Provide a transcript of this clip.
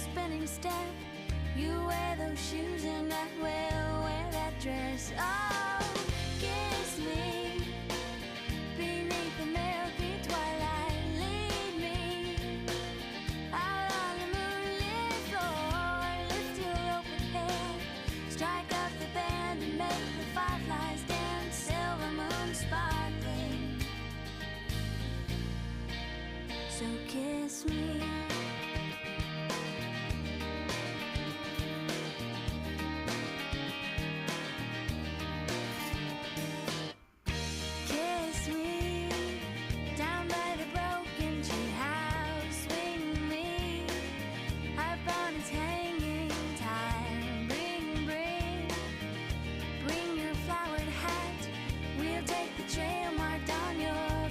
spinning step. You wear those shoes and I will wear that dress. Oh, kiss me beneath the milky twilight. Lead me out on the moonlit floor. Lift your open head, strike up the band and make the fireflies dance. Silver moon sparkling, so kiss me.